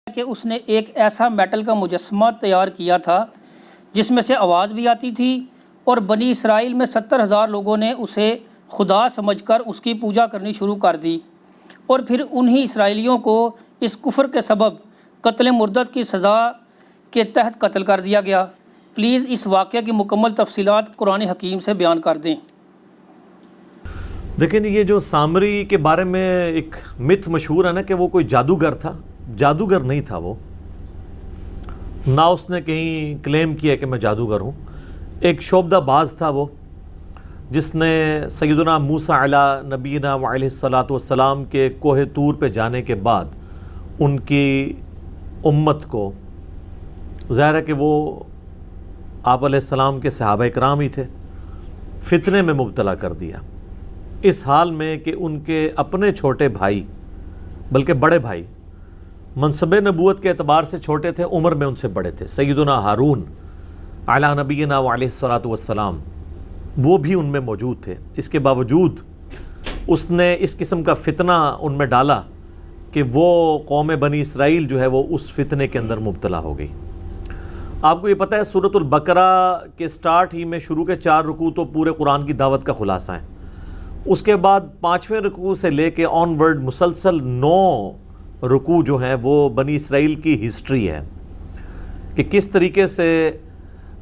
کہ اس نے ایک ایسا میٹل کا مجسمہ تیار کیا تھا جس میں سے آواز بھی آتی تھی، اور بنی اسرائیل میں 70,000 لوگوں نے اسے خدا سمجھ کر اس کی پوجا کرنی شروع کر دی، اور پھر انہی اسرائیلیوں کو اس کفر کے سبب قتل مردد کی سزا کے تحت قتل کر دیا گیا۔ پلیز اس واقعہ کی مکمل تفصیلات قرآن حکیم سے بیان کر دیں۔ دیکھیں، یہ جو سامری کے بارے میں ایک متھ مشہور ہے نا کہ وہ کوئی جادوگر تھا۔ جادوگر نہیں تھا وہ، نہ اس نے کہیں کلیم کیا کہ میں جادوگر ہوں۔ ایک شعبدہ باز تھا وہ، جس نے سیدنا موسیٰ علیہ نبینا وعلیہ الصلاۃ والسلام کے کوہ طور پہ جانے کے بعد ان کی امت کو، ظاہر ہے کہ وہ آپ علیہ السلام کے صحابہ کرام ہی تھے، فتنے میں مبتلا کر دیا، اس حال میں کہ ان کے اپنے چھوٹے بھائی، بلکہ بڑے بھائی، منصب نبوت کے اعتبار سے چھوٹے تھے، عمر میں ان سے بڑے تھے، سیدنا ہارون علی نبینا وعلیہ الصلاۃ والسلام، وہ بھی ان میں موجود تھے۔ اس کے باوجود اس نے اس قسم کا فتنہ ان میں ڈالا کہ وہ قوم بنی اسرائیل جو ہے وہ اس فتنے کے اندر مبتلا ہو گئی۔ آپ کو یہ پتہ ہے سورۃ البقرہ کے سٹارٹ ہی میں شروع کے 4 رکوع تو پورے قرآن کی دعوت کا خلاصہ ہیں، اس کے بعد 5ویں رکوع سے لے کے آن ورڈ مسلسل 9 رکوع جو ہیں وہ بنی اسرائیل کی ہسٹری ہے کہ کس طریقے سے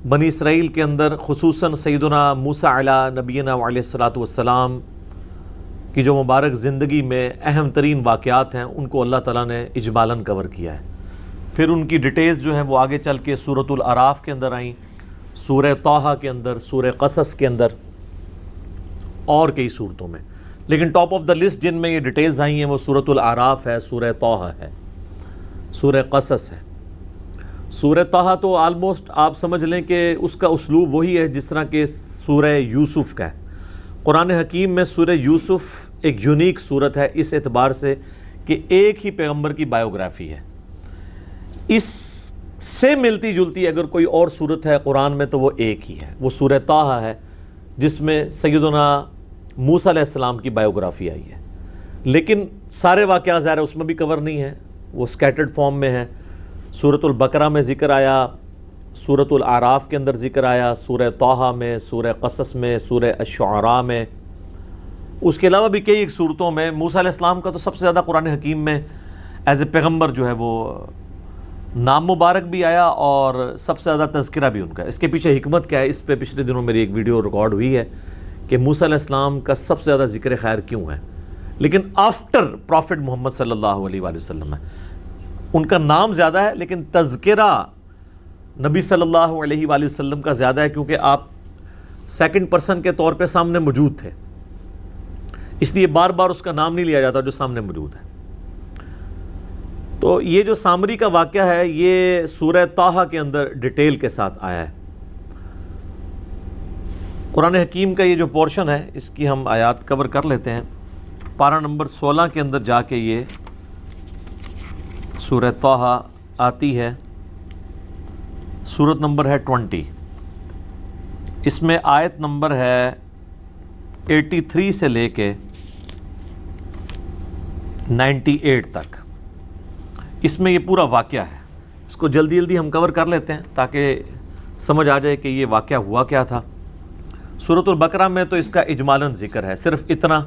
بنی اسرائیل کے اندر خصوصاً سیدنا موسیٰ علیہ نبینا علیہ الصلاۃ والسلام کی جو مبارک زندگی میں اہم ترین واقعات ہیں ان کو اللہ تعالیٰ نے اجمالاً کور کیا ہے۔ پھر ان کی ڈیٹیلز جو ہیں وہ آگے چل کے سورۃ الاعراف کے اندر آئیں، سورہ طٰہٰ کے اندر، سورہ قصص کے اندر اور کئی صورتوں میں، لیکن ٹاپ آف دا لسٹ جن میں یہ ڈیٹیلز آئی ہیں وہ سورۃ الاعراف ہے، سورہ طٰہٰ ہے، سورہ قصص ہے۔ سورہ طٰہٰ تو آلموسٹ آپ سمجھ لیں کہ اس کا اسلوب وہی ہے جس طرح کہ سورہ یوسف کا ہے۔ قرآن حکیم میں سورہ یوسف ایک یونیک صورت ہے اس اعتبار سے کہ ایک ہی پیغمبر کی بائیوگرافی ہے۔ اس سے ملتی جلتی اگر کوئی اور صورت ہے قرآن میں تو وہ ایک ہی ہے، وہ سورہ طٰہٰ ہے جس میں سیدنا موسیٰ علیہ السلام کی بائیوگرافی آئی ہے، لیکن سارے واقعات ظاہر اس میں بھی کور نہیں ہیں، وہ سکیٹرڈ فارم میں ہیں۔ سورۃ البقرہ میں ذکر آیا، سورۃ الاعراف کے اندر ذکر آیا، سورہ طٰہٰ میں، سورہ قصص میں، سورہ الشعراء میں، اس کے علاوہ بھی کئی ایک صورتوں میں۔ موسیٰ علیہ السلام کا تو سب سے زیادہ قرآن حکیم میں ایز اے پیغمبر جو ہے وہ نام مبارک بھی آیا اور سب سے زیادہ تذکرہ بھی ان کا۔ اس کے پیچھے حکمت کیا ہے، اس پہ پچھلے دنوں میری ایک ویڈیو ریکارڈ ہوئی ہے کہ موسیٰ علیہ السلام کا سب سے زیادہ ذکر خیر کیوں ہے، لیکن آفٹر پروفٹ محمد صلی اللہ علیہ وآلہ وسلم ہے۔ ان کا نام زیادہ ہے لیکن تذکرہ نبی صلی اللہ علیہ وآلہ وسلم کا زیادہ ہے، کیونکہ آپ سیکنڈ پرسن کے طور پہ سامنے موجود تھے، اس لیے بار بار اس کا نام نہیں لیا جاتا جو سامنے موجود ہے۔ تو یہ جو سامری کا واقعہ ہے یہ سورہ طٰہٰ کے اندر ڈیٹیل کے ساتھ آیا ہے۔ قرآن حکیم کا یہ جو پورشن ہے اس کی ہم آیات کور کر لیتے ہیں۔ پارہ نمبر 16 کے اندر جا کے یہ سورہ طٰہٰ آتی ہے، سورت نمبر ہے 20، اس میں آیت نمبر ہے 83 سے لے کے 98 تک، اس میں یہ پورا واقعہ ہے۔ اس کو جلدی جلدی ہم کور کر لیتے ہیں تاکہ سمجھ آ جائے کہ یہ واقعہ ہوا کیا تھا۔ سورۃ البقرہ میں تو اس کا اجمالاً ذکر ہے، صرف اتنا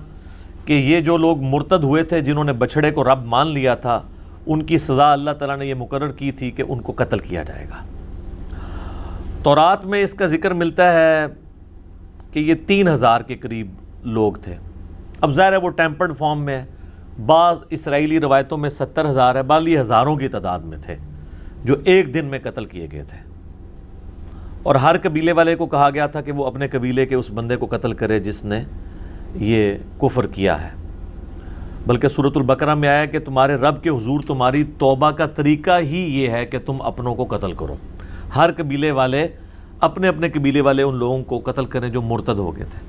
کہ یہ جو لوگ مرتد ہوئے تھے جنہوں نے بچھڑے کو رب مان لیا تھا، ان کی سزا اللہ تعالیٰ نے یہ مقرر کی تھی کہ ان کو قتل کیا جائے گا۔ تورات میں اس کا ذکر ملتا ہے کہ یہ 3000 کے قریب لوگ تھے۔ اب ظاہر ہے وہ ٹیمپرڈ فارم میں ہے، بعض اسرائیلی روایتوں میں 70,000 ہے، بعض یہ ہزاروں کی تعداد میں تھے جو ایک دن میں قتل کیے گئے تھے، اور ہر قبیلے والے کو کہا گیا تھا کہ وہ اپنے قبیلے کے اس بندے کو قتل کرے جس نے یہ کفر کیا ہے۔ بلکہ سورۃ البقرہ میں آیا کہ تمہارے رب کے حضور تمہاری توبہ کا طریقہ ہی یہ ہے کہ تم اپنوں کو قتل کرو، ہر قبیلے والے اپنے اپنے قبیلے والے ان لوگوں کو قتل کریں جو مرتد ہو گئے تھے۔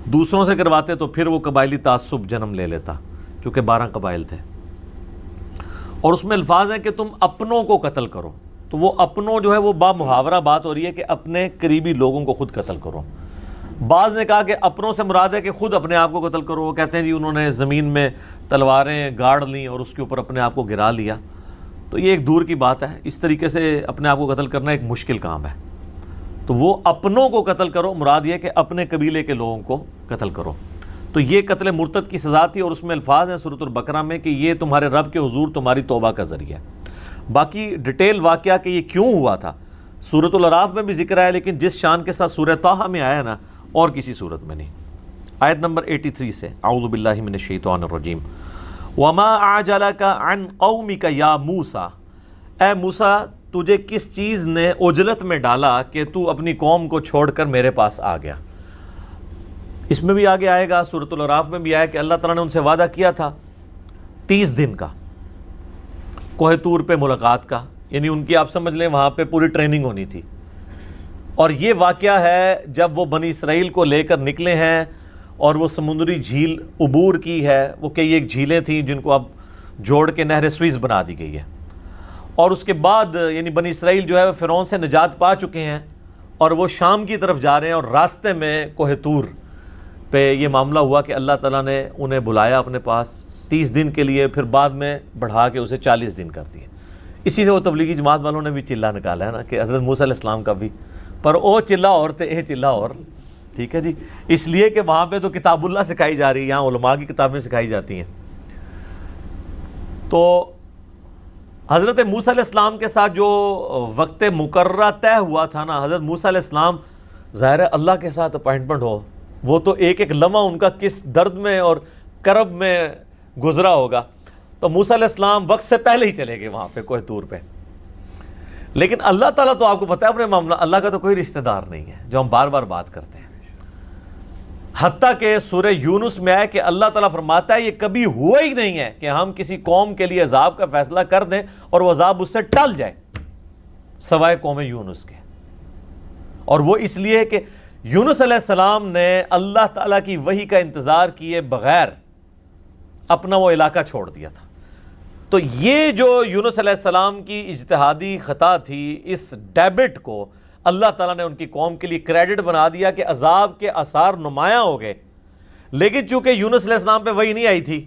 دوسروں سے کرواتے تو پھر وہ قبائلی تعصب جنم لے لیتا، چونکہ 12 قبائل تھے، اور اس میں الفاظ ہیں کہ تم اپنوں کو قتل کرو، تو وہ اپنوں جو ہے وہ با محاورہ بات ہو رہی ہے کہ اپنے قریبی لوگوں کو خود قتل کرو۔ بعض نے کہا کہ اپنوں سے مراد ہے کہ خود اپنے آپ کو قتل کرو، وہ کہتے ہیں جی انہوں نے زمین میں تلواریں گاڑ لیں اور اس کے اوپر اپنے آپ کو گرا لیا، تو یہ ایک دور کی بات ہے. اس طریقے سے اپنے آپ کو قتل کرنا ایک مشکل کام ہے. تو وہ اپنوں کو قتل کرو، مراد یہ کہ اپنے قبیلے کے لوگوں کو قتل کرو. تو یہ قتل مرتد کی سزا تھی، اور اس میں الفاظ ہیں سورۃ البقرہ میں کہ یہ تمہارے رب کے حضور تمہاری توبہ کا ذریعہ ہے. باقی ڈیٹیل واقعہ کہ یہ کیوں ہوا تھا سورۃ الاعراف میں بھی ذکر ہے، لیکن جس شان کے ساتھ سورہ طٰہٰ میں آیا ہے نا، اور کسی صورت میں نہیں. آیت نمبر 83 سے اعوذ باللہ من الشیطان الرجیم. وما اعجلک عن قومک یا موسیٰ، اے موسیٰ تجھے کس چیز نے عجلت میں ڈالا کہ تو اپنی قوم کو چھوڑ کر میرے پاس آ گیا. اس میں بھی آگے آئے گا، سورۃ الاعراف میں بھی آیا کہ اللہ تعالیٰ نے ان سے وعدہ کیا تھا 30 دن کا کوہ طور پہ ملاقات کا، یعنی ان کی آپ سمجھ لیں وہاں پہ پوری ٹریننگ ہونی تھی. اور یہ واقعہ ہے جب وہ بنی اسرائیل کو لے کر نکلے ہیں اور وہ سمندری جھیل عبور کی ہے. وہ کئی ایک جھیلیں تھیں جن کو اب جوڑ کے نہر سوئز بنا دی گئی ہے. اور اس کے بعد یعنی بنی اسرائیل جو ہے وہ فرعون سے نجات پا چکے ہیں اور وہ شام کی طرف جا رہے ہیں، اور راستے میں کوہ طور پہ یہ معاملہ ہوا کہ اللہ تعالیٰ نے انہیں بلایا اپنے پاس 30 دن کے لیے، پھر بعد میں بڑھا کے اسے 40 دن کر دیے. اسی سے وہ تبلیغی جماعت والوں نے بھی چلہ نکالا ہے نا کہ حضرت موسیٰ علیہ السلام کا بھی، پر او چلہ اور تھے اے چلہ اور. ٹھیک ہے جی، اس لیے کہ وہاں پہ تو کتاب اللہ سکھائی جا رہی ہے، یہاں علماء کی کتابیں سکھائی جاتی ہیں. تو حضرت موسیٰ علیہ السلام کے ساتھ جو وقت مقررہ طے ہوا تھا نا، حضرت موسیٰ علیہ السلام ظاہر ہے اللہ کے ساتھ اپائنٹمنٹ ہو، وہ تو ایک ایک لمحہ ان کا کس درد میں اور کرب میں گزرا ہوگا. تو موسیٰ علیہ السلام وقت سے پہلے ہی چلے گئے وہاں پہ کوہ طور پہ. لیکن اللہ تعالیٰ تو آپ کو پتہ ہے اپنے معاملہ، اللہ کا تو کوئی رشتہ دار نہیں ہے جو ہم بار بار بات کرتے ہیں. حتیٰ کہ سورہ یونس میں ہے کہ اللہ تعالیٰ فرماتا ہے یہ کبھی ہوا ہی نہیں ہے کہ ہم کسی قوم کے لیے عذاب کا فیصلہ کر دیں اور وہ عذاب اس سے ٹل جائے سوائے قوم یونس کے. اور وہ اس لیے کہ یونس علیہ السلام نے اللہ تعالیٰ کی وحی کا انتظار کیے بغیر اپنا وہ علاقہ چھوڑ دیا تھا. تو یہ جو یونس علیہ السلام کی اجتہادی خطا تھی، اس ڈیبٹ کو اللہ تعالیٰ نے ان کی قوم کے لیے کریڈٹ بنا دیا کہ عذاب کے آثار نمایاں ہو گئے. لیکن چونکہ یونس علیہ السلام پہ وحی نہیں آئی تھی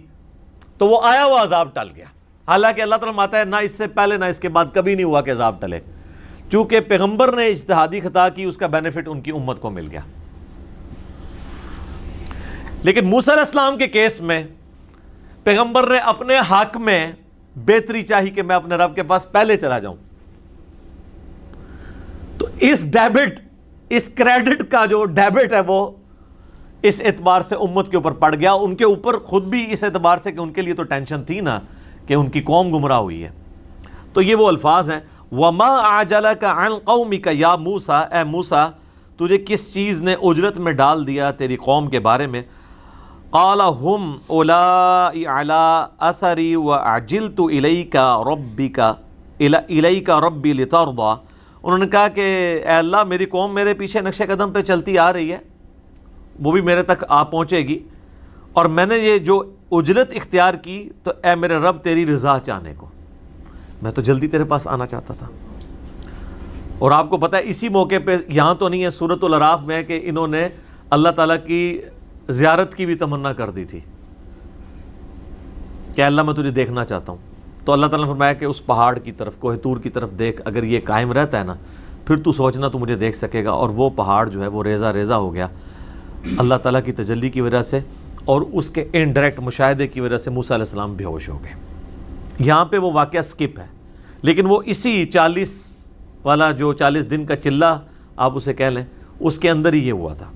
تو وہ آیا ہوا عذاب ٹل گیا. حالانکہ اللہ تعالیٰ فرماتا ہے نہ اس سے پہلے نہ اس کے بعد کبھی نہیں ہوا کہ عذاب ٹلے. چونکہ پیغمبر نے اجتہادی خطا کی، اس کا بینیفٹ ان کی امت کو مل گیا. لیکن موسیٰ علیہ السلام کے کیس میں پیغمبر نے اپنے حق میں بہتری چاہی کہ میں اپنے رب کے پاس پہلے چلا جاؤں. تو اس ڈیبٹ، اس کریڈٹ کا جو ڈیبٹ ہے وہ اس اعتبار سے امت کے اوپر پڑ گیا، ان کے اوپر خود بھی اس اعتبار سے کہ ان کے لیے تو ٹینشن تھی نا کہ ان کی قوم گمراہ ہوئی ہے. تو یہ وہ الفاظ ہیں وَمَا أَعْجَلَكَ عَنْ قَوْمِكَ يَا مُوسَىٰ، اے موسیٰ تجھے کس چیز نے اجرت میں ڈال دیا تیری قوم کے بارے میں. قَالَ هُمْ أُولَٰئِ عَلَىٰ أَثَرِي وَأَعْجِلْتُ إِلَيْكَ رَبِّي لِتَرْضَىٰ. انہوں نے کہا کہ اے اللہ میری قوم میرے پیچھے نقش قدم پہ چلتی آ رہی ہے، وہ بھی میرے تک آ پہنچے گی، اور میں نے یہ جو اجرت اختیار کی تو اے میرے رب تیری رضا چاہنے کو، میں تو جلدی تیرے پاس آنا چاہتا تھا. اور آپ کو پتہ ہے اسی موقع پہ یہاں تو نہیں ہے سورۃ الاعراف میں کہ انہوں نے اللہ تعالیٰ کی زیارت کی بھی تمنا کر دی تھی کہ اللہ میں تجھے دیکھنا چاہتا ہوں. تو اللہ تعالیٰ نے فرمایا کہ اس پہاڑ کی طرف، کوہ طور کی طرف دیکھ، اگر یہ قائم رہتا ہے نا پھر تو سوچنا تو مجھے دیکھ سکے گا. اور وہ پہاڑ جو ہے وہ ریزہ ریزہ ہو گیا اللہ تعالیٰ کی تجلی کی وجہ سے، اور اس کے انڈائریکٹ مشاہدے کی وجہ سے موسیٰ علیہ السلام بے ہوش ہو گئے. یہاں پہ وہ واقعہ سکپ ہے، لیکن وہ اسی 40 والا جو 40 دن کا چلہ آپ اسے کہہ لیں، اس کے اندر ہی یہ ہوا تھا.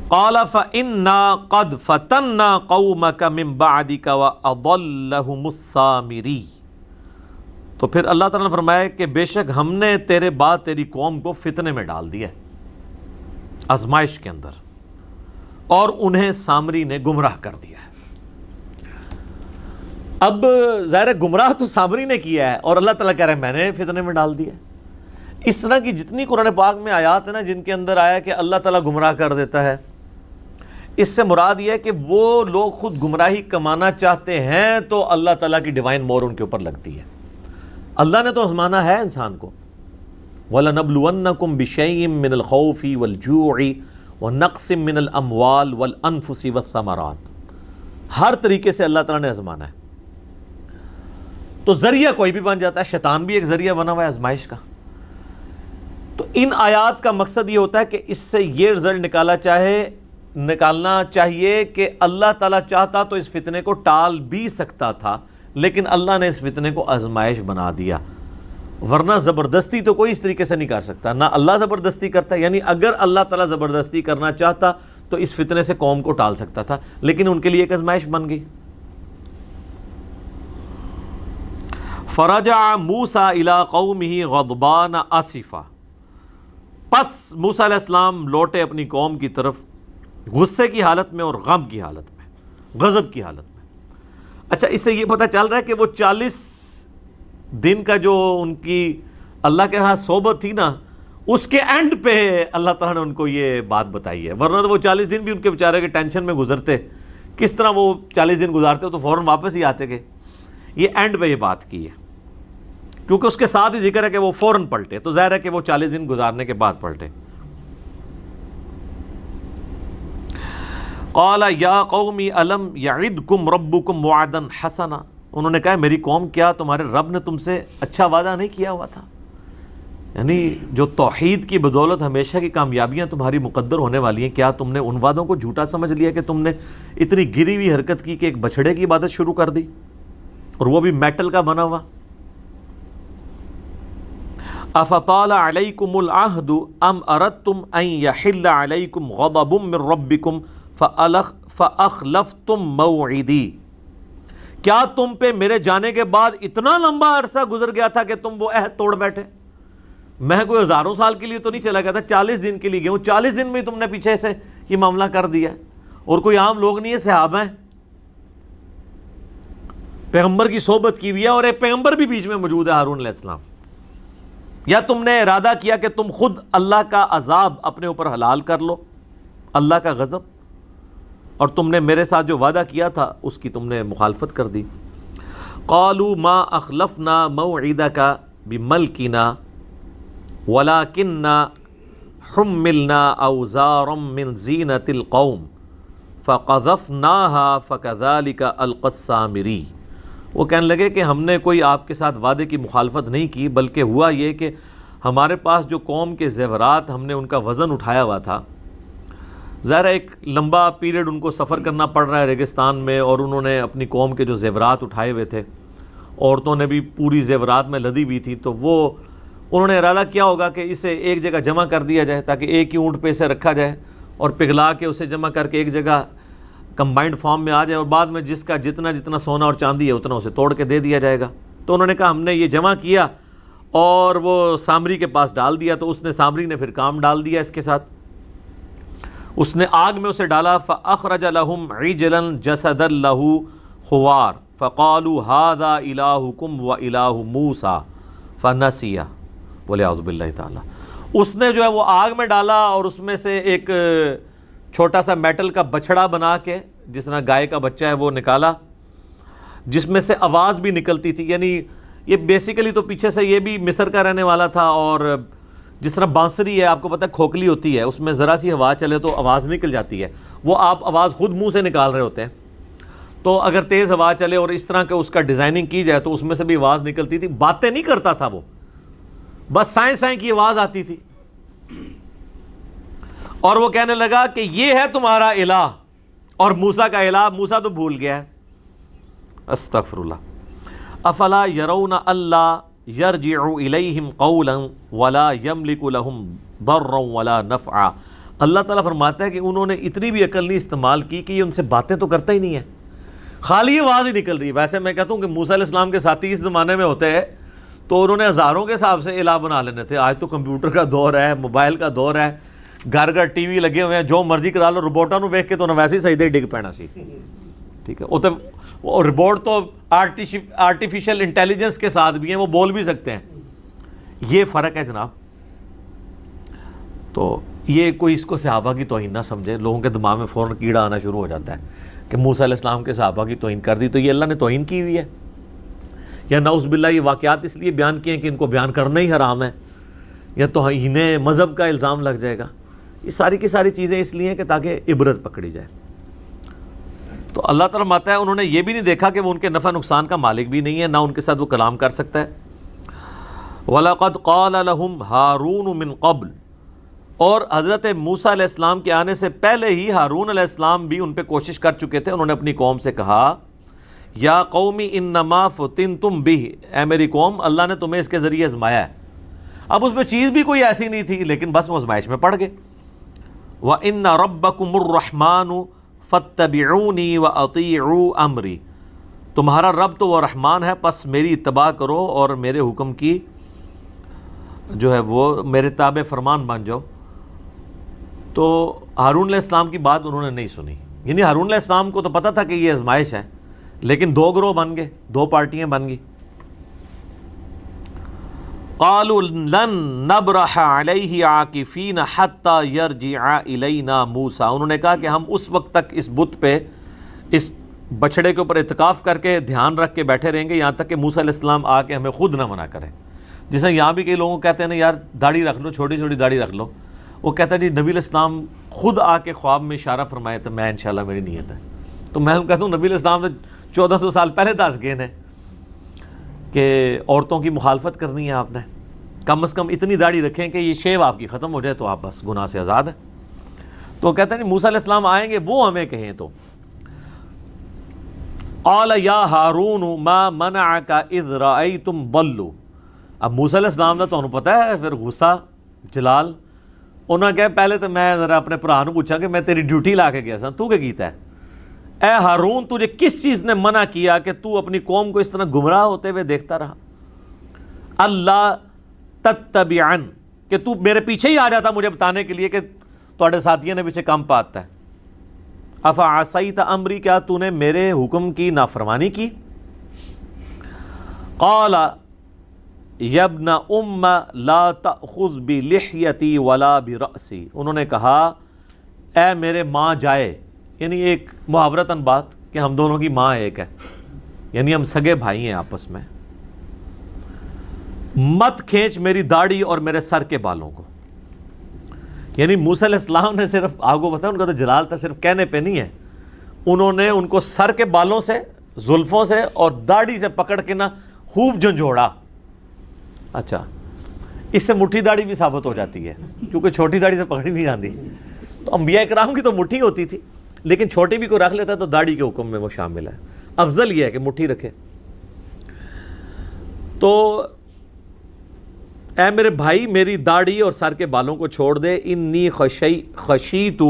قَالَ فَإِنَّا قَدْ فَتَنَّا قَوْمَكَ مِن بَعْدِكَ وَأَضَلَّهُمُ السَّامِرِي. تو پھر اللہ تعالیٰ نے فرمایا کہ بے شک ہم نے تیرے بعد تیری قوم کو فتنے میں ڈال دیا، آزمائش کے اندر، اور انہیں سامری نے گمراہ کر دیا ہے. اب ظاہر گمراہ تو سامری نے کیا ہے اور اللہ تعالیٰ کہہ رہے ہیں میں نے فتنے میں ڈال دیا. اس طرح کی جتنی قرآن پاک میں آیات ہیں نا جن کے اندر آیا کہ اللہ تعالیٰ گمراہ کر دیتا ہے، اس سے مراد یہ ہے کہ وہ لوگ خود گمراہی کمانا چاہتے ہیں تو اللہ تعالیٰ کی ڈیوائن مور ان کے اوپر لگتی ہے. اللہ نے تو آزمانا ہے انسان کو. وَلَنَبْلُوَنَّكُمْ بِشَيْءٍ مِّنَ الْخَوْفِ وَالْجُوعِ وَنَقْصٍ مِّنَ الْأَمْوَالِ وَالْأَنفُسِ وَالثَّمَرَاتِ. ہر طریقے سے اللہ تعالیٰ نے آزمانا ہے. تو ذریعہ کوئی بھی بن جاتا ہے، شیطان بھی ایک ذریعہ بنا ہوا ہے آزمائش کا۔ تو ان آیات کا مقصد یہ ہوتا ہے کہ اس سے یہ رزلٹ نکالنا چاہیے کہ اللہ تعالیٰ چاہتا تو اس فتنے کو ٹال بھی سکتا تھا، لیکن اللہ نے اس فتنے کو آزمائش بنا دیا، ورنہ زبردستی تو کوئی اس طریقے سے نہیں کر سکتا، نہ اللہ زبردستی کرتا، یعنی اگر اللہ تعالیٰ زبردستی کرنا چاہتا تو اس فتنے سے قوم کو ٹال سکتا تھا، لیکن ان کے لیے ایک آزمائش بن گئی۔ فرجع موسیٰ الی قومہ غضبان آسفا، پس موسیٰ علیہ السلام لوٹے اپنی قوم کی طرف غصے کی حالت میں اور غم کی حالت میں، غضب کی حالت میں۔ اچھا، اس سے یہ پتہ چل رہا ہے کہ وہ 40 دن کا جو ان کی اللہ کے ہاں صحبت تھی نا، اس کے اینڈ پہ اللہ تعالیٰ نے ان کو یہ بات بتائی ہے، ورنہ تو وہ 40 دن بھی ان کے بیچارے کے ٹینشن میں گزرتے، کس طرح وہ 40 دن گزارتے تو فوراً واپس ہی آتے گئے۔ یہ اینڈ پہ یہ بات کی ہے، کیونکہ اس کے ساتھ ہی ذکر ہے کہ وہ فوراً پلٹے، تو ظاہر ہے کہ وہ 40 دن گزارنے کے بعد پلٹے۔ قال یا قوم الم یعدکم ربکم وعدا حسنا، انہوں نے کہا میری قوم کیا تمہارے رب نے تم سے اچھا وعدہ نہیں کیا ہوا تھا؟ یعنی جو توحید کی بدولت ہمیشہ کی کامیابیاں تمہاری مقدر ہونے والی ہیں، کیا تم نے ان وعدوں کو جھوٹا سمجھ لیا کہ تم نے اتنی گری ہوئی حرکت کی کہ ایک بچھڑے کی عبادت شروع کر دی، اور وہ بھی میٹل کا بنا ہوا؟ افطال علیکم العہد ام اردتم ان یحل علیکم غضب من ربکم فاخلفتم موعدی، کیا تم پہ میرے جانے کے بعد اتنا لمبا عرصہ گزر گیا تھا کہ تم وہ عہد توڑ بیٹھے؟ میں کوئی ہزاروں سال کے لیے تو نہیں چلا گیا تھا، 40 دن کے لیے گیا ہوں، 40 دن میں تم نے پیچھے سے یہ معاملہ کر دیا، اور کوئی عام لوگ نہیں ہے، صحابہ ہیں، پیغمبر کی صحبت کی ہوئی ہے، اور ایک پیغمبر بھی بیچ میں موجود ہے، ہارون علیہ السلام۔ یا تم نے ارادہ کیا کہ تم خود اللہ کا عذاب اپنے اوپر حلال کر لو، اللہ کا غضب، اور تم نے میرے ساتھ جو وعدہ کیا تھا اس کی تم نے مخالفت کر دی۔ قالوا ما اخلفنا موعدک بملکنا ولکننا حملنا اوزارا من زینۃ القوم فقذفناها فکذلک القی السامری، وہ کہنے لگے کہ ہم نے کوئی آپ کے ساتھ وعدے کی مخالفت نہیں کی، بلکہ ہوا یہ کہ ہمارے پاس جو قوم کے زیورات ہم نے ان کا وزن اٹھایا ہوا تھا، ظاہر ہے ایک لمبا پیریڈ ان کو سفر کرنا پڑ رہا ہے ریگستان میں، اور انہوں نے اپنی قوم کے جو زیورات اٹھائے ہوئے تھے، عورتوں نے بھی پوری زیورات میں لدی ہوئی تھی، تو وہ انہوں نے ارادہ کیا ہوگا کہ اسے ایک جگہ جمع کر دیا جائے تاکہ ایک ہی اونٹ پہ اسے رکھا جائے اور پگھلا کے اسے جمع کر کے ایک جگہ کمبائنڈ فارم میں آ جائے، اور بعد میں جس کا جتنا سونا اور چاندی ہے اتنا اسے توڑ کے دے دیا جائے گا۔ تو انہوں نے کہا ہم نے یہ جمع کیا اور وہ سامری کے پاس ڈال دیا، تو اس نے سامری نے پھر کام ڈال دیا اس کے ساتھ، اس نے آگ میں اسے ڈالا۔ فَأَخْرَجَ لَهُمْ عِجْلًا جَسَدًا لَهُ خُوَارٌ فَقَالُوا هَذَا إِلَٰهُكُمْ وَإِلَٰهُ مُوسَىٰ فَنَسِيَ، وَلِعَوْذُ بِاللَّهِ تعالیٰ۔ اس نے جو ہے وہ آگ میں ڈالا اور اس میں سے ایک چھوٹا سا میٹل کا بچھڑا بنا کے، جس طرح گائے کا بچہ ہے وہ نکالا، جس میں سے آواز بھی نکلتی تھی، یعنی یہ بیسیکلی تو پیچھے سے یہ بھی مصر کا رہنے والا تھا، اور جس طرح بانسری ہے آپ کو پتہ ہے کھوکھلی ہوتی ہے، اس میں ذرا سی ہوا چلے تو آواز نکل جاتی ہے، وہ آپ آواز خود منہ سے نکال رہے ہوتے ہیں، تو اگر تیز ہوا چلے اور اس طرح کے اس کا ڈیزائننگ کی جائے تو اس میں سے بھی آواز نکلتی تھی، باتیں نہیں کرتا تھا وہ، بس سائیں سائیں کی آواز آتی تھی، اور وہ کہنے لگا کہ یہ ہے تمہارا الہ، اور موسیٰ کا الہ موسیٰ تو بھول گیا ہے۔ استغفر اللہ۔ افلا یرون اللہ یرجع الیہم قولا ولا یملک لہم ضرا ولا نفعا، اللہ تعالیٰ فرماتا ہے کہ انہوں نے اتنی بھی عقل نہیں استعمال کی کہ یہ ان سے باتیں تو کرتا ہی نہیں ہے، خالی آواز ہی نکل رہی ہے۔ ویسے میں کہتا ہوں کہ موسیٰ علیہ السلام کے ساتھی اس زمانے میں ہوتے ہیں تو انہوں نے ہزاروں کے حساب سے الہ بنا لینے تھے، آج تو کمپیوٹر کا دور ہے، موبائل کا دور ہے، گھر گھر ٹی وی لگے ہوئے ہیں، جو مرضی کرا لو، روبوٹاں نو ویکھ کے تو ویسے ہی سجدے ڈگ پینا سی، ٹھیک ہے، وہ روبوٹ تو آرٹیفیشل انٹیلیجنس کے ساتھ بھی ہیں، وہ بول بھی سکتے ہیں، یہ فرق ہے جناب۔ تو یہ کوئی اس کو صحابہ کی توہین نہ سمجھے، لوگوں کے دماغ میں فوراً کیڑا آنا شروع ہو جاتا ہے کہ موسیٰ علیہ السلام کے صحابہ کی توہین کر دی تو یہ اللہ نے توہین کی ہوئی ہے، یا نعوذ باللہ یہ واقعات اس لیے بیان کیے ہیں کہ ان کو بیان کرنا ہی حرام ہے، یا توہین مذہب کا الزام لگ جائے گا، یہ ساری کی ساری چیزیں اس لیے ہیں کہ تاکہ عبرت پکڑی جائے۔ تو اللہ تعالیٰ فرماتا ہے انہوں نے یہ بھی نہیں دیکھا کہ وہ ان کے نفع نقصان کا مالک بھی نہیں ہے، نہ ان کے ساتھ وہ کلام کر سکتا ہے۔ وَلَقَدْ قَالَ لَهُمْ هَارُونُ مِنْ قَبْلُ، اور حضرت موسیٰ علیہ السلام کے آنے سے پہلے ہی ہارون علیہ السلام بھی ان پہ کوشش کر چکے تھے۔ انہوں نے اپنی قوم سے کہا یا قومی انما فتنتم بہ، اے میری قوم اللہ نے تمہیں اس کے ذریعے آزمایا ہے۔ اب اس میں چیز بھی کوئی ایسی نہیں تھی لیکن بس وہ آزمائش میں پڑ گئے۔ وَإِنَّ رَبَّكُمُ الرَّحْمَنُ فَاتَّبِعُونِي وَأَطِيعُوا أَمْرِي، تمہارا رب تو وہ رحمان ہے، پس میری اتباع کرو اور میرے حکم کی جو ہے وہ میرے تابع فرمان بن جاؤ۔ تو ہارون علیہ السلام کی بات انہوں نے نہیں سنی، یعنی ہارون علیہ السلام کو تو پتہ تھا کہ یہ آزمائش ہے، لیکن دو گروہ بن گئے، دو پارٹیاں بن گئی۔ قالوا لن نبرح علیہ عاکفین حتی یرجع الینا موسیٰ، انہوں نے کہا کہ ہم اس وقت تک اس بت پہ، اس بچھڑے کے اوپر اعتکاف کر کے دھیان رکھ کے بیٹھے رہیں گے یہاں تک کہ موسیٰ علیہ السلام آ کے ہمیں خود نہ منع کریں۔ جیسے یہاں بھی کئی لوگوں کو کہتے ہیں نا یار داڑھی رکھ لو، چھوٹی چھوٹی داڑھی رکھ لو، وہ کہتا ہے جی نبی علیہ السلام خود آ کے خواب میں اشارہ فرمائے تو میں انشاءاللہ میری نیت ہے۔ تو میں کہتا ہوں نبی علیہ السلام سے 1400 سال پہلے دس گئے ہیں کہ عورتوں کی مخالفت کرنی ہے آپ نے، کم از کم اتنی داڑھی رکھیں کہ یہ شیو آپ کی ختم ہو جائے تو آپ بس گناہ سے آزاد ہیں۔ تو کہتے ہیں موسیٰ علیہ السلام آئیں گے وہ ہمیں کہیں تو قال یا ہارون ما منعک اذ رأیتم ضلوا، اب موسیٰ علیہ السلام کا تو پتہ ہے پھر غصہ جلال، انہوں نے کہا پہلے تو میں ذرا اپنے بھرا نوں پوچھا کہ میں تیری ڈیوٹی لا کے گیا سا، تو کیا کیتا ہے؟ اے ہارون تجھے کس چیز نے منع کیا کہ تو اپنی قوم کو اس طرح گمراہ ہوتے ہوئے دیکھتا رہا؟ اللہ تتبعن، کہ تو میرے پیچھے ہی آ جاتا مجھے بتانے کے لیے کہ تواڈے ساتھیوں نے پیچھے کم پاتا ہے۔ افعصیت امری، کیا تو نے میرے حکم کی نافرمانی کی؟ قال یا ابن ام لا تأخذ بلحیتی ولا برأسی، انہوں نے کہا اے میرے ماں جائے، یعنی ایک محاورتاً بات کہ ہم دونوں کی ماں ایک ہے، یعنی ہم سگے بھائی ہیں آپس میں، مت کھینچ میری داڑھی اور میرے سر کے بالوں کو۔ یعنی موسیٰ علیہ السلام نے صرف، آپ کو پتہ ہے ان کا تو جلال تھا صرف کہنے پہ نہیں ہے، انہوں نے ان کو سر کے بالوں سے، زلفوں سے اور داڑھی سے پکڑ کے نا خوب جھنجھوڑا۔ اچھا اس سے مٹھی داڑھی بھی ثابت ہو جاتی ہے کیونکہ چھوٹی داڑھی سے پکڑی نہیں جاتی، تو انبیاء کرام کی تو مٹھی ہوتی تھی لیکن چھوٹی بھی کوئی رکھ لیتا تو داڑھی کے حکم میں وہ شامل ہے، افضل یہ ہے کہ مٹھی رکھے۔ تو اے میرے بھائی میری داڑھی اور سر کے بالوں کو چھوڑ دے، انی خشیت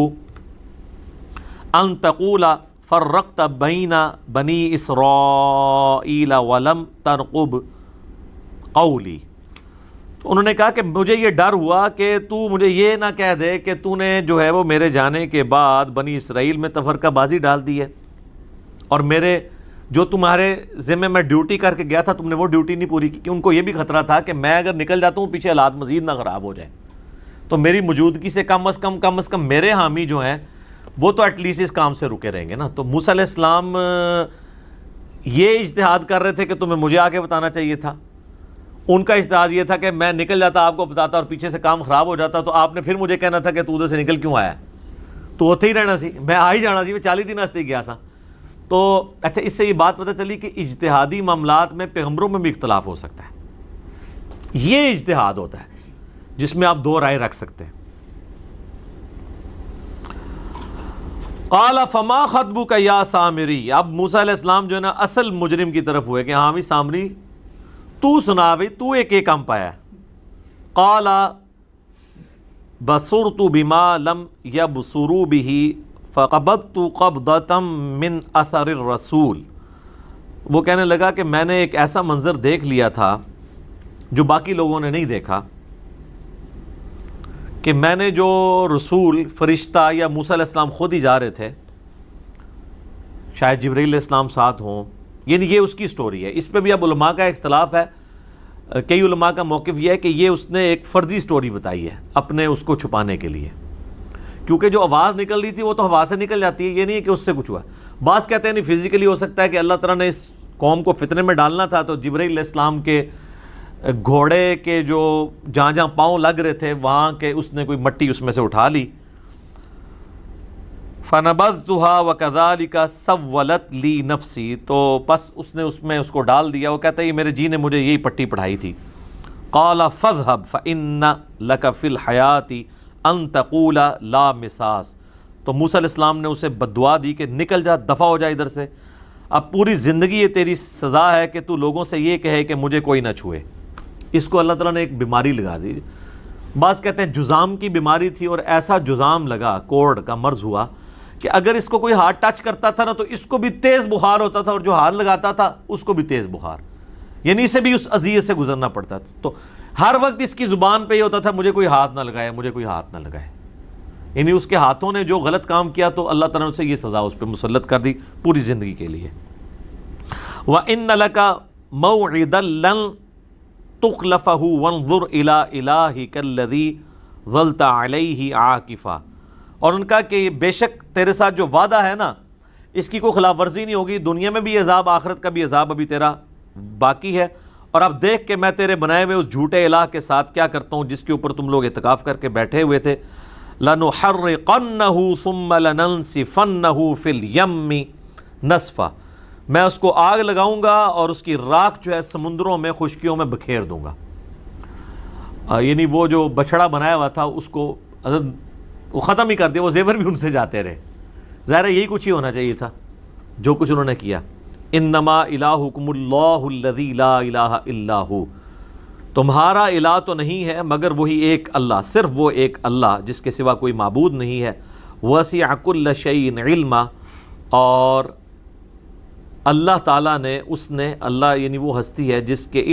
ان تقول فرقت بین بنی اسرائیل ولم ترقب قولی، تو انہوں نے کہا کہ مجھے یہ ڈر ہوا کہ تو مجھے یہ نہ کہہ دے کہ تو نے جو ہے وہ میرے جانے کے بعد بنی اسرائیل میں تفرقہ بازی ڈال دی ہے، اور میرے جو تمہارے ذمہ میں ڈیوٹی کر کے گیا تھا تم نے وہ ڈیوٹی نہیں پوری کی، کہ ان کو یہ بھی خطرہ تھا کہ میں اگر نکل جاتا ہوں پیچھے حالات مزید نہ خراب ہو جائیں، تو میری موجودگی سے کم از کم میرے حامی جو ہیں وہ تو ایٹ لیسٹ اس کام سے رکے رہیں گے نا۔ تو موسیٰ علیہ السلام یہ اجتہاد کر رہے تھے کہ تمہیں مجھے آ کے بتانا چاہیے تھا، ان کا اجتہاد یہ تھا کہ میں نکل جاتا آپ کو بتاتا اور پیچھے سے کام خراب ہو جاتا تو آپ نے پھر مجھے کہنا تھا کہ تو ادھر سے نکل کیوں آیا، تو اتنے ہی رہنا سی، میں آ ہی جانا سی، میں 40 دن واسطے گیا تھا۔ تو اچھا اس سے یہ بات پتہ چلی کہ اجتہادی معاملات میں پیغمبروں میں بھی اختلاف ہو سکتا ہے، یہ اجتہاد ہوتا ہے جس میں آپ دو رائے رکھ سکتے ہیں۔ قال فما خطبک یا سامری، اب موسیٰ علیہ السلام جو ہے نا اصل مجرم کی طرف ہوئے کہ ہاں بھی سامری تو سنا بھائی تو ایک کام پایا ہے۔ قال بصرت بما لم یبصروا به فقبضت قبضة من اثر الرسول، وہ کہنے لگا کہ میں نے ایک ایسا منظر دیکھ لیا تھا جو باقی لوگوں نے نہیں دیکھا، کہ میں نے جو رسول فرشتہ یا موسیٰ علیہ السلام خود ہی جا رہے تھے، شاید جبرائیل علیہ السلام ساتھ ہوں، یعنی یہ اس کی سٹوری ہے۔ اس پہ بھی اب علماء کا اختلاف ہے، کئی علماء کا موقف یہ ہے کہ یہ اس نے ایک فرضی سٹوری بتائی ہے اپنے اس کو چھپانے کے لیے، کیونکہ جو آواز نکل رہی تھی وہ تو ہوا سے نکل جاتی ہے، یہ نہیں ہے کہ اس سے کچھ ہوا۔ بعض کہتے ہیں نہیں فزیکلی ہو سکتا ہے کہ اللہ تعالیٰ نے اس قوم کو فتنے میں ڈالنا تھا تو جبرائیل علیہ السلام کے گھوڑے کے جو جہاں جہاں پاؤں لگ رہے تھے وہاں کے اس نے کوئی مٹی اس میں سے اٹھا لی، فنبذتها وكذلك سولت لی نفسی، تو بس اس نے اس میں اس کو ڈال دیا. وہ کہتا ہے یہ میرے جی نے مجھے یہی پٹی پڑھائی تھی. قال فاذهب فإن لك في الحياة ان تقول لا مساس. تو موسیٰ علیہ السلام نے اسے بددعا دی کہ نکل جا، دفع ہو جا ادھر سے، اب پوری زندگی یہ تیری سزا ہے کہ تو لوگوں سے یہ کہے کہ مجھے کوئی نہ چھوئے. اس کو اللہ تعالیٰ نے ایک بیماری لگا دی. بعض کہتے ہیں جزام کی بیماری تھی، اور ایسا جزام لگا، کوڑ کا مرض ہوا کہ اگر اس کو کوئی ہاتھ ٹچ کرتا تھا نا تو اس کو بھی تیز بخار ہوتا تھا، اور جو ہاتھ لگاتا تھا اس کو بھی تیز بخار، یعنی اسے بھی اس اذیت سے گزرنا پڑتا تھا. تو ہر وقت اس کی زبان پہ یہ ہوتا تھا مجھے کوئی ہاتھ نہ لگائے، مجھے کوئی ہاتھ نہ لگائے. یعنی اس کے ہاتھوں نے جو غلط کام کیا تو اللہ تعالیٰ نے اسے یہ سزا اس پہ مسلط کر دی پوری زندگی کے لیے. وَإِنَّ لَكَ مَوْعِدًا لَن تُخْلَفَهُ وَانظُرْ إِلَىٰ إِلَٰهِكَ الَّذِي ظَلْتَ عَلَيْهِ عَاكِفًا. اور ان کا کہ بے شک تیرے ساتھ جو وعدہ ہے نا اس کی کوئی خلاف ورزی نہیں ہوگی، دنیا میں بھی عذاب، آخرت کا بھی عذاب ابھی تیرا باقی ہے. اور اب دیکھ کہ میں تیرے بنائے ہوئے اس جھوٹے الہ کے ساتھ کیا کرتا ہوں جس کے اوپر تم لوگ اعتکاف کر کے بیٹھے ہوئے تھے. لَنُحَرِّقَنَّهُ ثُمَّ لَنَنْسِفَنَّهُ فِي الْيَمِّ نَسْفًا. میں اس کو آگ لگاؤں گا اور اس کی راکھ جو ہے سمندروں میں، خشکیوں میں بکھیر دوں گا. یعنی وہ جو بچڑا بنایا ہوا تھا اس کو وہ ختم ہی کر دیا، وہ زیور بھی ان سے جاتے رہے. ظاہر ہے یہی کچھ ہی ہونا چاہیے تھا جو کچھ انہوں نے کیا. انما الہکم اللہ الذی لا الہ الا ہو. تمہارا الہ تو نہیں ہے مگر وہی ایک اللہ، صرف وہ ایک اللہ جس کے سوا کوئی معبود نہیں ہے. وسع کل شیء علما. اور اللہ تعالیٰ نے اللہ یعنی وہ ہستی ہے جس کے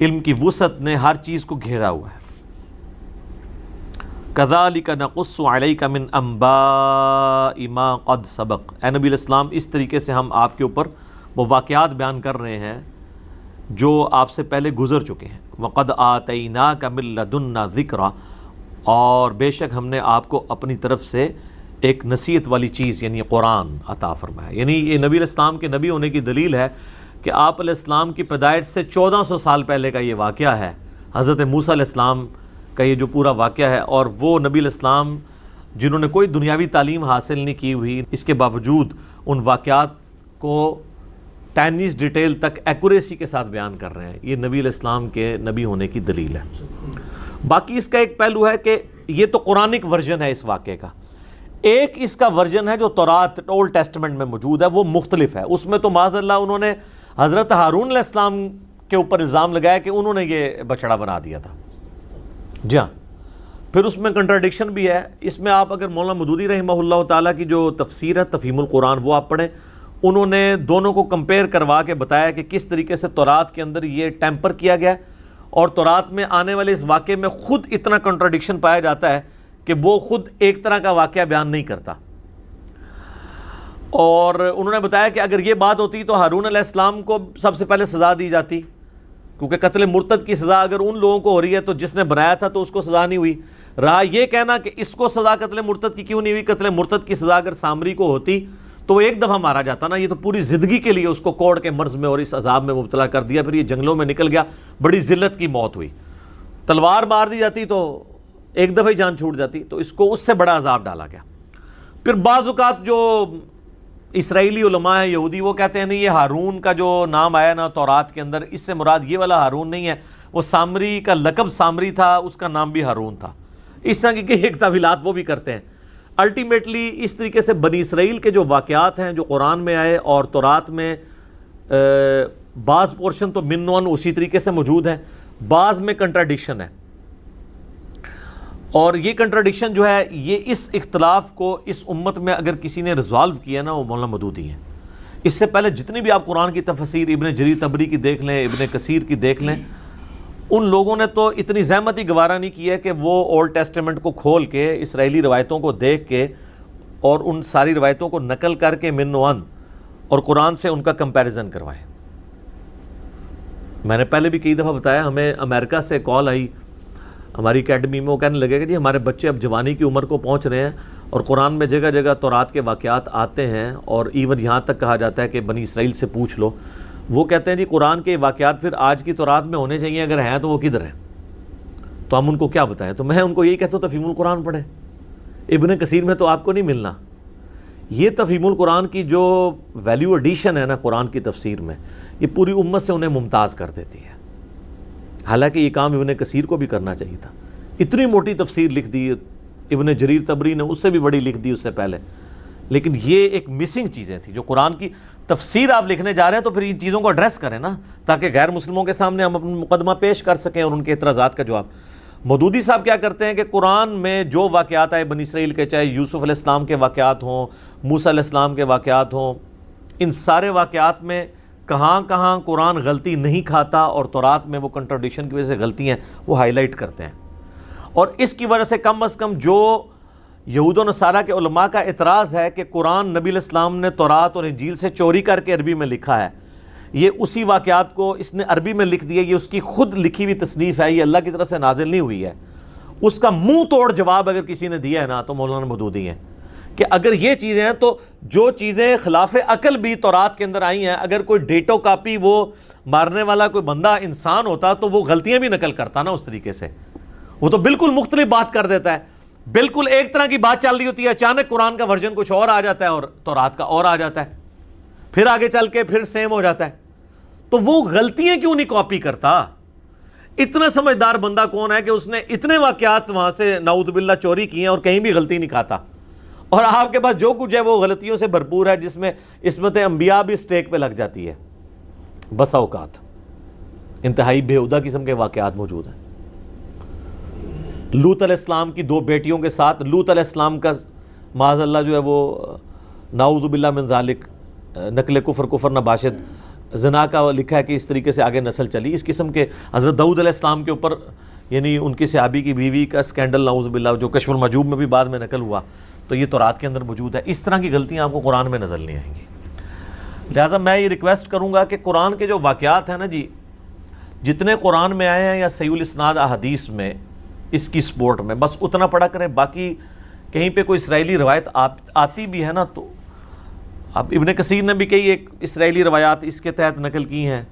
علم کی وسعت نے ہر چیز کو گھیرا ہوا ہے. کذالک نقص علیک من انباء ما قد سبق. اے نبی علیہ السلام اس طریقے سے ہم آپ کے اوپر وہ واقعات بیان کر رہے ہیں جو آپ سے پہلے گزر چکے ہیں. وقد آتیناک من لدنا ذکرا. اور بے شک ہم نے آپ کو اپنی طرف سے ایک نصیحت والی چیز یعنی قرآن عطا فرمایا. یعنی یہ نبی علیہ السلام کے نبی ہونے کی دلیل ہے کہ آپ علیہ السلام کی پیدائش سے 1400 سال پہلے کا یہ واقعہ ہے. حضرت موسیٰ علیہ السلام کا یہ جو پورا واقعہ ہے، اور وہ نبی علیہ السلام جنہوں نے کوئی دنیاوی تعلیم حاصل نہیں کی ہوئی، اس کے باوجود ان واقعات کو ٹینیز ڈیٹیل تک ایکوریسی کے ساتھ بیان کر رہے ہیں. یہ نبی علیہ السلام کے نبی ہونے کی دلیل ہے. باقی اس کا ایک پہلو ہے کہ یہ تو قرآنک ورژن ہے اس واقعے کا. ایک اس کا ورژن ہے جو تورات اولڈ ٹیسٹمنٹ میں موجود ہے، وہ مختلف ہے. اس میں تو معاذ اللہ انہوں نے حضرت ہارون علیہ السلام کے اوپر الزام لگایا کہ انہوں نے یہ بچڑا بنا دیا تھا. جی ہاں، پھر اس میں کنٹراڈکشن بھی ہے. اس میں آپ اگر مولانا مودودی رحمہ اللہ تعالیٰ کی جو تفسیر ہے تفہیم القرآن وہ آپ پڑھیں، انہوں نے دونوں کو کمپیئر کروا کے بتایا کہ کس طریقے سے تورات کے اندر یہ ٹیمپر کیا گیا ہے، اور تورات میں آنے والے اس واقعے میں خود اتنا کنٹراڈکشن پایا جاتا ہے کہ وہ خود ایک طرح کا واقعہ بیان نہیں کرتا. اور انہوں نے بتایا کہ اگر یہ بات ہوتی تو ہارون علیہ السلام کو سب سے پہلے سزا دی جاتی، کیونکہ قتل مرتد کی سزا اگر ان لوگوں کو ہو رہی ہے تو جس نے بنایا تھا تو اس کو سزا نہیں ہوئی. رہا یہ کہنا کہ اس کو سزا قتل مرتد کی کیوں نہیں ہوئی، قتل مرتد کی سزا اگر سامری کو ہوتی تو وہ ایک دفعہ مارا جاتا نا. یہ تو پوری زندگی کے لیے اس کو کوڑ کے مرض میں اور اس عذاب میں مبتلا کر دیا، پھر یہ جنگلوں میں نکل گیا، بڑی ذلت کی موت ہوئی. تلوار مار دی جاتی تو ایک دفعہ ہی جان چھوٹ جاتی، تو اس کو اس سے بڑا عذاب ڈالا گیا. پھر بعض اوقات جو اسرائیلی علماء ہیں یہودی وہ کہتے ہیں نہیں یہ ہارون کا جو نام آیا نا تورات کے اندر، اس سے مراد یہ والا ہارون نہیں ہے، وہ سامری کا لقب سامری تھا، اس کا نام بھی ہارون تھا. اس طرح کی ایک تعویلات وہ بھی کرتے ہیں. الٹیمیٹلی اس طریقے سے بنی اسرائیل کے جو واقعات ہیں جو قرآن میں آئے اور تورات میں بعض پورشن تو من ون اسی طریقے سے موجود ہیں، بعض میں کنٹراڈکشن ہے. اور یہ کنٹراڈکشن جو ہے یہ اس اختلاف کو اس امت میں اگر کسی نے ریزالو کیا نا وہ مولانا مودودی ہیں. اس سے پہلے جتنی بھی آپ قرآن کی تفسیر ابن جریر طبری کی دیکھ لیں، ابن کثیر کی دیکھ لیں، ان لوگوں نے تو اتنی زحمت ہی گوارا نہیں کی ہے کہ وہ اولڈ ٹیسٹمنٹ کو کھول کے اسرائیلی روایتوں کو دیکھ کے اور ان ساری روایتوں کو نقل کر کے من ون اور قرآن سے ان کا کمپیریزن کروائیں. میں نے پہلے بھی کئی دفعہ بتایا، ہمیں امریکہ سے کال آئی ہماری اکیڈمی میں، وہ کہنے لگے کہ جی ہمارے بچے اب جوانی کی عمر کو پہنچ رہے ہیں اور قرآن میں جگہ جگہ تورات کے واقعات آتے ہیں، اور ایون یہاں تک کہا جاتا ہے کہ بنی اسرائیل سے پوچھ لو. وہ کہتے ہیں جی قرآن کے واقعات پھر آج کی تورات میں ہونے چاہیے، اگر ہیں تو وہ کدھر ہیں؟ تو ہم ان کو کیا بتائیں؟ تو میں ان کو یہی کہتا ہوں تفہیم القرآن پڑھیں. ابن کثیر میں تو آپ کو نہیں ملنا. یہ تفہیم القرآن کی جو ویلیو ایڈیشن ہے نا قرآن کی تفسیر میں, یہ پوری امت سے انہیں ممتاز کر دیتی ہے. حالانکہ یہ کام ابن کثیر کو بھی کرنا چاہیے تھا. اتنی موٹی تفسیر لکھ دی ابن جریر طبری نے, اس سے بھی بڑی لکھ دی اس سے پہلے. لیکن یہ ایک مسنگ چیزیں تھیں جو قرآن کی تفسیر آپ لکھنے جا رہے ہیں تو پھر ان چیزوں کو ایڈریس کریں نا, تاکہ غیر مسلموں کے سامنے ہم اپنا مقدمہ پیش کر سکیں اور ان کے اعتراضات کا جواب. مودودی صاحب کیا کرتے ہیں کہ قرآن میں جو واقعات آئے بنی اسرائیل کے, چاہے یوسف علیہ السلام کے واقعات ہوں, موسیٰ علیہ السلام کے واقعات ہوں, ان سارے واقعات میں کہاں کہاں قرآن غلطی نہیں کھاتا اور تورات میں وہ کنٹراڈکشن کی وجہ سے غلطی ہیں وہ ہائی لائٹ کرتے ہیں. اور اس کی وجہ سے کم از کم جو یہود و نصارہ کے علماء کا اعتراض ہے کہ قرآن نبی علیہ السلام نے تورات اور انجیل سے چوری کر کے عربی میں لکھا ہے, یہ اسی واقعات کو اس نے عربی میں لکھ دیا, یہ اس کی خود لکھی ہوئی تصنیف ہے, یہ اللہ کی طرف سے نازل نہیں ہوئی ہے. اس کا منہ توڑ جواب اگر کسی نے دیا ہے نا تو مولانا مودودی ہیں کہ اگر یہ چیزیں ہیں تو جو چیزیں خلاف عقل بھی تورات کے اندر آئی ہیں, اگر کوئی ڈیٹو کاپی وہ مارنے والا کوئی بندہ انسان ہوتا تو وہ غلطیاں بھی نقل کرتا نا اس طریقے سے. وہ تو بالکل مختلف بات کر دیتا ہے, بالکل ایک طرح کی بات چل رہی ہوتی ہے, اچانک قرآن کا ورژن کچھ اور آ جاتا ہے اور تورات کا اور آ جاتا ہے, پھر آگے چل کے پھر سیم ہو جاتا ہے. تو وہ غلطیاں کیوں نہیں کاپی کرتا؟ اتنا سمجھدار بندہ کون ہے کہ اس نے اتنے واقعات وہاں سے نعوذ باللہ چوری کی ہیں اور کہیں بھی غلطی نہیں کھاتا, اور آپ کے پاس جو کچھ ہے وہ غلطیوں سے بھرپور ہے, جس میں عصمت انبیاء بھی اسٹیک پہ لگ جاتی ہے. بسا اوقات انتہائی بےہودہ قسم کے واقعات موجود ہیں. لوط علیہ السلام کی 2 بیٹیوں کے ساتھ لوط علیہ السلام کا معاذ اللہ جو ہے وہ نعوذ باللہ من ذالک نقل کفر نباشد زنا کا لکھا ہے کہ اس طریقے سے آگے نسل چلی. اس قسم کے حضرت داؤد علیہ السلام کے اوپر یعنی ان کی صحابی کی بیوی کا سکینڈل نعوذ باللہ جو کشف المحجوب میں بھی بعد میں نقل ہوا, تو یہ تورات کے اندر موجود ہے. اس طرح کی غلطیاں آپ کو قرآن میں نظر نہیں آئیں گی. لہٰذا میں یہ ریکویسٹ کروں گا کہ قرآن کے جو واقعات ہیں نا جی, جتنے قرآن میں آئے ہیں یا صحیح الاسناد احادیث میں اس کی سپورٹ میں, بس اتنا پڑھا کریں. باقی کہیں پہ کوئی اسرائیلی روایت آتی بھی ہے نا, تو اب ابن کثیر نے بھی کئی ایک اسرائیلی روایات اس کے تحت نقل کی ہیں.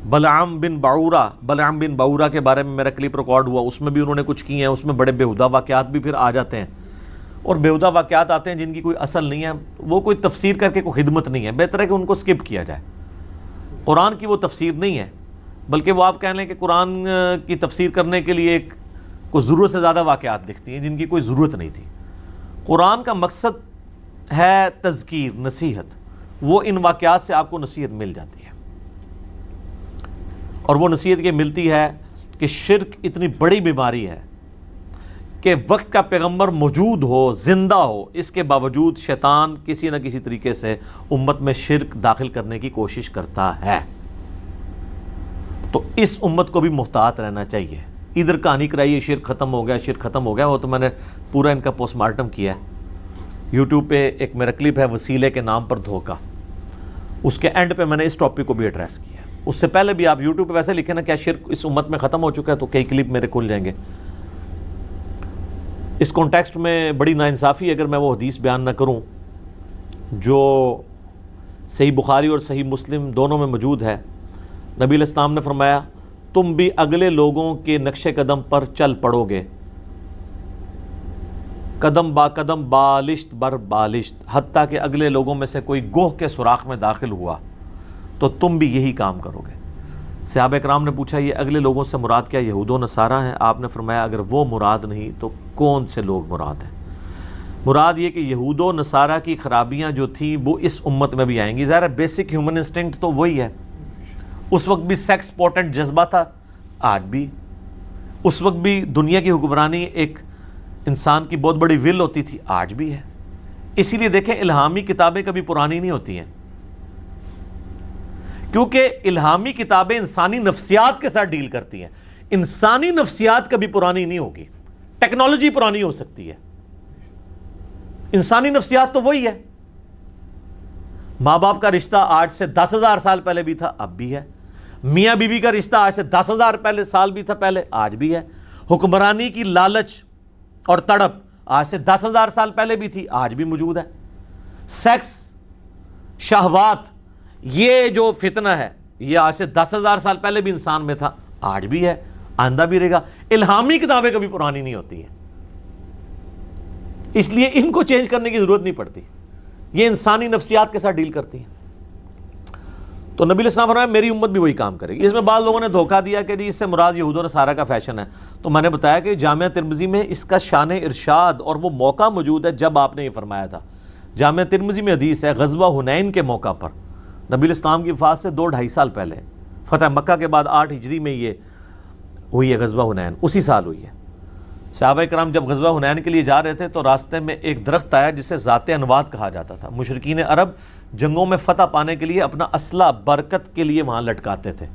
بلعام بن باورا کے بارے میں میرا کلپ ریکارڈ ہوا, اس میں بھی انہوں نے کچھ کی ہیں. اس میں بڑے بیہودہ واقعات بھی پھر آ جاتے ہیں, اور بیہودہ واقعات آتے ہیں جن کی کوئی اصل نہیں ہے, وہ کوئی تفسیر کر کے کوئی خدمت نہیں ہے. بہتر ہے کہ ان کو سکپ کیا جائے. قرآن کی وہ تفسیر نہیں ہے, بلکہ وہ آپ کہہ لیں کہ قرآن کی تفسیر کرنے کے لیے ایک کوئی ضرورت سے زیادہ واقعات لکھتی ہیں جن کی کوئی ضرورت نہیں تھی. قرآن کا مقصد ہے تذکیر, نصیحت. وہ ان واقعات سے آپ کو نصیحت مل جاتی ہے, اور وہ نصیحت یہ ملتی ہے کہ شرک اتنی بڑی بیماری ہے کہ وقت کا پیغمبر موجود ہو, زندہ ہو, اس کے باوجود شیطان کسی نہ کسی طریقے سے امت میں شرک داخل کرنے کی کوشش کرتا ہے. تو اس امت کو بھی محتاط رہنا چاہیے. ادھر کہانی کرائیے شرک ختم ہو گیا, شرک ختم ہو گیا, وہ تو میں نے پورا ان کا پوسٹ مارٹم کیا ہے. یوٹیوب پہ ایک میرا کلپ ہے وسیلے کے نام پر دھوکہ, اس کے اینڈ پہ میں نے اس ٹاپک کو بھی ایڈریس کیا. اس سے پہلے بھی آپ یوٹیوب پہ ویسے لکھیں نا کیا شرک اس امت میں ختم ہو چکا ہے, تو کئی کلپ میرے کھل جائیں گے. اس کانٹیکسٹ میں بڑی ناانصافی اگر میں وہ حدیث بیان نہ کروں جو صحیح بخاری اور صحیح مسلم دونوں میں موجود ہے. نبی علیہ السلام نے فرمایا تم بھی اگلے لوگوں کے نقش قدم پر چل پڑو گے, قدم با قدم بالشت بر بالشت, حتیٰ کہ اگلے لوگوں میں سے کوئی گوہ کے سوراخ میں داخل ہوا تو تم بھی یہی کام کرو گے. صحابہ کرام نے پوچھا یہ اگلے لوگوں سے مراد کیا یہود و نصارہ ہیں؟ آپ نے فرمایا اگر وہ مراد نہیں تو کون سے لوگ مراد ہیں؟ مراد یہ کہ یہود و نصارہ کی خرابیاں جو تھیں وہ اس امت میں بھی آئیں گی. ظاہر ہے بیسک ہیومن انسٹنکٹ تو وہی ہے. اس وقت بھی سیکس پوٹنٹ جذبہ تھا, آج بھی. اس وقت بھی دنیا کی حکمرانی ایک انسان کی بہت بڑی ول ہوتی تھی, آج بھی ہے. اسی لیے دیکھیں الہامی کتابیں کبھی پرانی نہیں ہوتی ہیں, کیونکہ الہامی کتابیں انسانی نفسیات کے ساتھ ڈیل کرتی ہیں. انسانی نفسیات کبھی پرانی نہیں ہوگی. ٹیکنالوجی پرانی ہو سکتی ہے, انسانی نفسیات تو وہی ہے. ماں باپ کا رشتہ آج سے 10,000 سال پہلے بھی تھا, اب بھی ہے. میاں بیوی کا رشتہ آج سے 10,000 سال بھی تھا پہلے, آج بھی ہے. حکمرانی کی لالچ اور تڑپ آج سے 10,000 سال پہلے بھی تھی, آج بھی موجود ہے. سیکس, شہوات, یہ جو فتنہ ہے یہ آج سے 10,000 سال پہلے بھی انسان میں تھا, آج بھی ہے, آئندہ بھی رہے گا. الہامی کتابیں کبھی پرانی نہیں ہوتی ہیں. اس لیے ان کو چینج کرنے کی ضرورت نہیں پڑتی، یہ انسانی نفسیات کے ساتھ ڈیل کرتی ہیں۔ تو نبی علیہ السلام فرمایا میری امت بھی وہی کام کرے گی۔ اس میں بعض لوگوں نے دھوکہ دیا کہ جی اس سے مراد یہود و نصارہ کا فیشن ہے، تو میں نے بتایا کہ جامعہ ترمذی میں اس کا شان ارشاد اور وہ موقع موجود ہے جب آپ نے یہ فرمایا تھا۔ جامعہ ترمذی میں حدیث ہے غزوہ حنین کے موقع پر، نبی علیہ السلام کی وفات سے 2-2.5 سال پہلے، فتح مکہ کے بعد 8 ہجری میں یہ ہوئی ہے غزوہ حنین، اسی سال ہوئی ہے۔ صحابہ کرام جب غزوہ حنین کے لیے جا رہے تھے تو راستے میں ایک درخت آیا جسے ذات انواد کہا جاتا تھا۔ مشرکین عرب جنگوں میں فتح پانے کے لیے اپنا اسلحہ برکت کے لیے وہاں لٹکاتے تھے،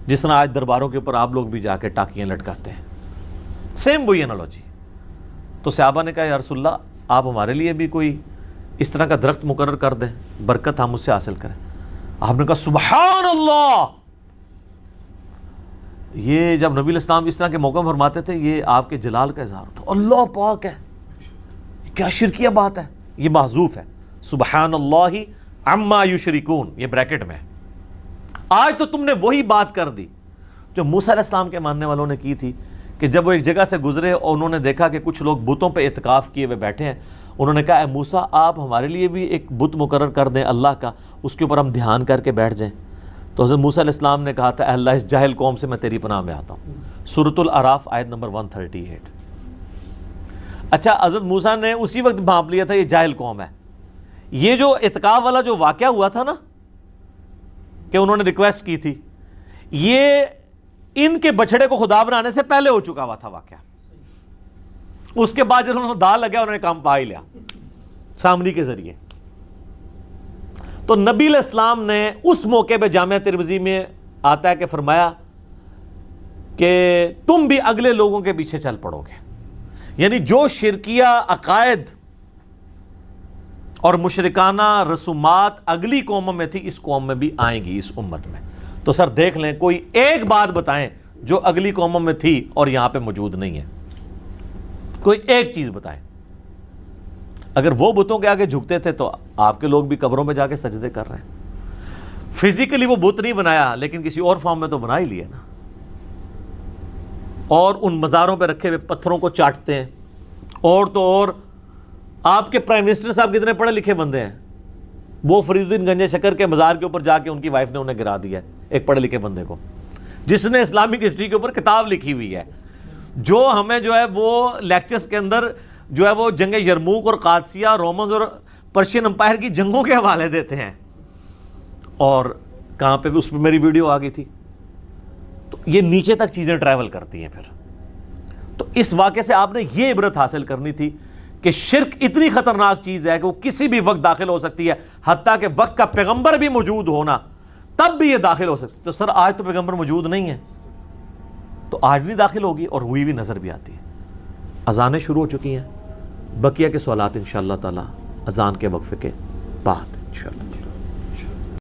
جس طرح آج درباروں کے اوپر آپ لوگ بھی جا کے ٹاکیاں لٹکاتے ہیں، سیم وہی انالوجی۔ تو صحابہ نے کہا یا رسول اللہ آپ ہمارے لیے بھی کوئی اس طرح کا درخت مقرر کر دیں، برکت ہم اس سے حاصل کریں۔ آپ نے کہا سبحان اللہ۔ یہ جب نبی علیہ السلام اس طرح کے موقع فرماتے تھے یہ آپ کے جلال کا اظہار ہوتا، اللہ پاک ہے، کیا شرکیہ بات ہے، یہ محذوف ہے، سبحان اللہ عما یشرکون، یہ بریکٹ میں ہے۔ آج تو تم نے وہی بات کر دی جو موسیٰ علیہ السلام کے ماننے والوں نے کی تھی، کہ جب وہ ایک جگہ سے گزرے اور انہوں نے دیکھا کہ کچھ لوگ بتوں پہ اعتکاف کیے ہوئے بیٹھے ہیں، انہوں نے کہا اے موسیٰ آپ ہمارے لیے بھی ایک بت مقرر کر دیں اللہ کا، اس کے اوپر ہم دھیان کر کے بیٹھ جائیں۔ تو حضرت موسیٰ علیہ السلام نے کہا تھا اے اللہ اس جاہل قوم سے میں تیری پناہ میں آتا ہوں، سورۃ الاعراف آیت نمبر 138۔ اچھا حضرت موسیٰ نے اسی وقت بھانپ لیا تھا یہ جاہل قوم ہے۔ یہ جو اعتکاف والا جو واقعہ ہوا تھا نا کہ انہوں نے ریکویسٹ کی تھی، یہ ان کے بچڑے کو خدا بنانے سے پہلے ہو چکا ہوا تھا واقعہ۔ اس کے بعد جب انہوں نے دال لگا انہوں نے کام پا ہی لیا سامری کے ذریعے۔ تو نبی علیہ السلام نے اس موقع پہ جامعہ ترمذی میں آتا ہے کہ فرمایا کہ تم بھی اگلے لوگوں کے پیچھے چل پڑو گے، یعنی جو شرکیہ عقائد اور مشرکانہ رسومات اگلی قوموں میں تھی اس قوم میں بھی آئیں گی، اس امت میں۔ تو سر دیکھ لیں کوئی ایک بات بتائیں جو اگلی قوموں میں تھی اور یہاں پہ موجود نہیں ہے، کوئی ایک چیز بتائیں۔ اگر وہ بتوں کے آگے جھکتے تھے تو آپ کے لوگ بھی قبروں پہ جا کے سجدے کر رہے ہیں۔ فزیکلی وہ بت نہیں بنایا لیکن کسی اور فارم میں تو بنا ہی لیا نا، اور ان مزاروں پہ رکھے ہوئے پتھروں کو چاٹتے ہیں۔ اور تو اور آپ کے پرائم منسٹر صاحب کتنے پڑھے لکھے بندے ہیں، وہ فرید الدین گنج شکر کے مزار کے اوپر جا کے ان کی وائف نے انہیں گرا دیا ہے، ایک پڑھے لکھے بندے کو جس نے اسلامک ہسٹری کے اوپر کتاب لکھی ہوئی ہے، جو ہمیں جو ہے وہ لیکچرز کے اندر جو ہے وہ جنگ یرموک اور قادسیہ، رومنز اور پرشین امپائر کی جنگوں کے حوالے دیتے ہیں، اور کہاں پہ بھی اس پہ میری ویڈیو آ گئی تھی۔ تو یہ نیچے تک چیزیں ٹریول کرتی ہیں پھر۔ تو اس واقعے سے آپ نے یہ عبرت حاصل کرنی تھی کہ شرک اتنی خطرناک چیز ہے کہ وہ کسی بھی وقت داخل ہو سکتی ہے، حتیٰ کہ وقت کا پیغمبر بھی موجود ہونا تب بھی یہ داخل ہو سکتی ہے۔ تو سر آج تو پیغمبر موجود نہیں ہے تو آج نہیں داخل ہوگی، اور ہوئی بھی نظر بھی آتی ہے۔ اذانیں شروع ہو چکی ہیں، بقیہ کے سوالات انشاءاللہ تعالی اذان کے وقفے کے بعد انشاءاللہ۔